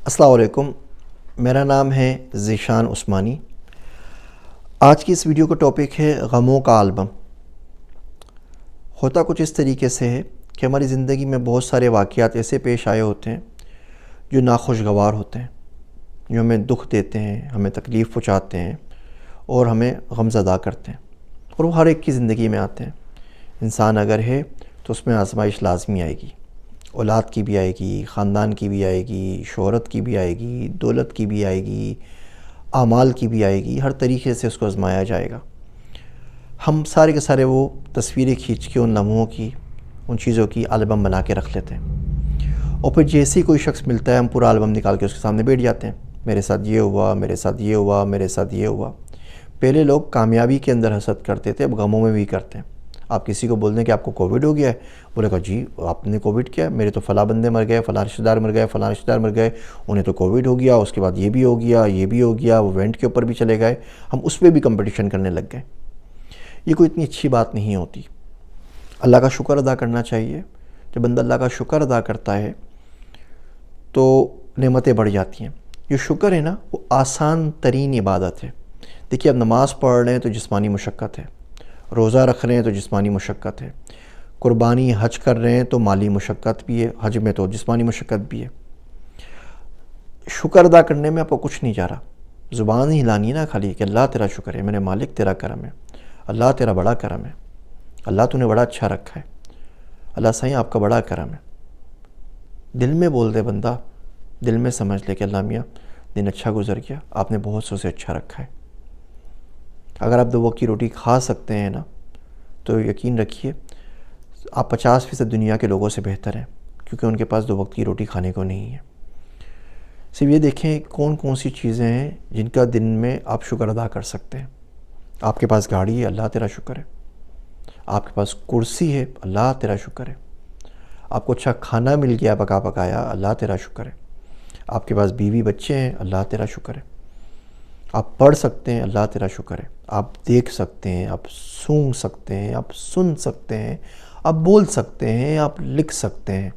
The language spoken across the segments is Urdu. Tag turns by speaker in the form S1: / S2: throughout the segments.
S1: السلام علیکم، میرا نام ہے ذیشان عثمانی۔ آج کی اس ویڈیو کا ٹاپک ہے غموں کا البم۔ ہوتا کچھ اس طریقے سے ہے کہ ہماری زندگی میں بہت سارے واقعات ایسے پیش آئے ہوتے ہیں جو ناخوشگوار ہوتے ہیں، جو ہمیں دکھ دیتے ہیں، ہمیں تکلیف پہنچاتے ہیں اور ہمیں غمزدہ کرتے ہیں، اور وہ ہر ایک کی زندگی میں آتے ہیں۔ انسان اگر ہے تو اس میں آزمائش لازمی آئے گی، اولاد کی بھی آئے گی، خاندان کی بھی آئے گی، شہرت کی بھی آئے گی، دولت کی بھی آئے گی، اعمال کی بھی آئے گی۔ ہر طریقے سے اس کو آزمایا جائے گا۔ ہم سارے کے سارے وہ تصویریں کھینچ کے ان لمحوں کی، ان چیزوں کی البم بنا کے رکھ لیتے ہیں، اور پھر جیسے ہی کوئی شخص ملتا ہے ہم پورا البم نکال کے اس کے سامنے بیٹھ جاتے ہیں۔ میرے ساتھ یہ ہوا، میرے ساتھ یہ ہوا، میرے ساتھ یہ ہوا۔ پہلے لوگ کامیابی کے اندر حسد کرتے تھے، اب غموں میں بھی کرتے ہیں۔ آپ کسی کو بول دیں کہ آپ کو کووڈ ہو گیا ہے، بولے گا جی آپ نے کووڈ کیا؟ میرے تو فلاں بندے مر گئے، فلاں رشتہ دار مر گئے، فلاں رشتہ دار مر گئے، انہیں تو کووڈ ہو گیا، اس کے بعد یہ بھی ہو گیا، یہ بھی ہو گیا، وہ وینٹ کے اوپر بھی چلے گئے۔ ہم اس پہ بھی کمپٹیشن کرنے لگ گئے۔ یہ کوئی اتنی اچھی بات نہیں ہوتی۔ اللہ کا شکر ادا کرنا چاہیے۔ جب بندہ اللہ کا شکر ادا کرتا ہے تو نعمتیں بڑھ جاتی ہیں۔ یہ شکر ہے نا، وہ آسان ترین عبادت ہے۔ دیکھیے، اب نماز پڑھ رہے ہیں تو جسمانی مشقت ہے، روزہ رکھ رہے ہیں تو جسمانی مشقت ہے، قربانی حج کر رہے ہیں تو مالی مشقت بھی ہے، حج میں تو جسمانی مشقت بھی ہے۔ شکر ادا کرنے میں آپ کو کچھ نہیں جا رہا، زبان ہی ہلانی نا خالی کہ اللہ تیرا شکر ہے، میرے مالک تیرا کرم ہے، اللہ تیرا بڑا کرم ہے، اللہ تو نے بڑا اچھا رکھا ہے، اللہ سائیں آپ کا بڑا کرم ہے۔ دل میں بول دے بندہ، دل میں سمجھ لے کہ اللہ میاں دن اچھا گزر گیا، آپ نے بہت سو سے اچھا رکھا ہے۔ اگر آپ 2 وقت کی روٹی کھا سکتے ہیں نا، تو یقین رکھیے آپ 50% دنیا کے لوگوں سے بہتر ہیں، کیونکہ ان کے پاس 2 وقت کی روٹی کھانے کو نہیں ہے۔ صرف یہ دیکھیں کون کون سی چیزیں ہیں جن کا دن میں آپ شکر ادا کر سکتے ہیں۔ آپ کے پاس گاڑی ہے، اللہ تیرا شکر ہے۔ آپ کے پاس کرسی ہے، اللہ تیرا شکر ہے۔ آپ کو اچھا کھانا مل گیا، پکا پکایا، اللہ تیرا شکر ہے۔ آپ کے پاس بیوی بچے ہیں، اللہ تیرا شکر ہے۔ آپ پڑھ سکتے ہیں، اللہ تیرا شکر ہے۔ آپ دیکھ سکتے ہیں، آپ سونگھ سکتے ہیں، آپ سن سکتے ہیں، آپ بول سکتے ہیں، آپ لکھ سکتے ہیں،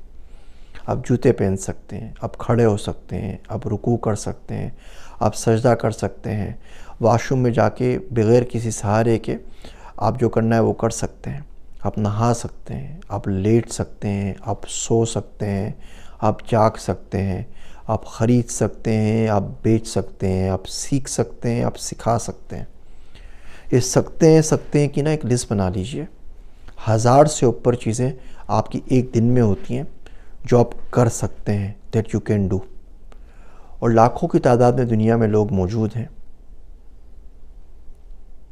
S1: آپ جوتے پہن سکتے ہیں، آپ کھڑے ہو سکتے ہیں، آپ رکوع کر سکتے ہیں، آپ سجدہ کر سکتے ہیں، واش روم میں جا کے بغیر کسی سہارے کے آپ جو کرنا ہے وہ کر سکتے ہیں، آپ نہا سکتے ہیں، آپ لیٹ سکتے ہیں، آپ سو سکتے ہیں، آپ جاگ سکتے ہیں، آپ خرید سکتے ہیں، آپ بیچ سکتے ہیں، آپ سیکھ سکتے ہیں، آپ سکھا سکتے ہیں۔ یہ سکتے ہیں کہ نا ایک لسٹ بنا لیجئے۔ 1000 سے اوپر چیزیں آپ کی ایک دن میں ہوتی ہیں جو آپ کر سکتے ہیں، that you can do۔ اور لاکھوں کی تعداد میں دنیا میں لوگ موجود ہیں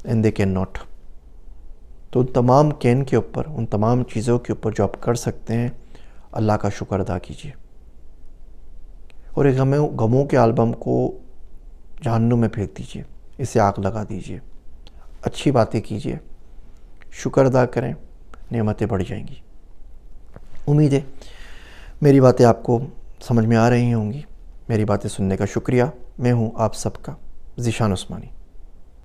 S1: and they can not۔ تو ان تمام کین کے اوپر، ان تمام چیزوں کے اوپر جو آپ کر سکتے ہیں، اللہ کا شکر ادا کیجئے۔ اور ایک غموں کے البم کو جہنم میں پھینک دیجئے، اسے آگ لگا دیجئے۔ اچھی باتیں کیجئے، شکر ادا کریں، نعمتیں بڑھ جائیں گی۔ امید ہے میری باتیں آپ کو سمجھ میں آ رہی ہوں گی۔ میری باتیں سننے کا شکریہ۔ میں ہوں آپ سب کا ذیشان عثمانی۔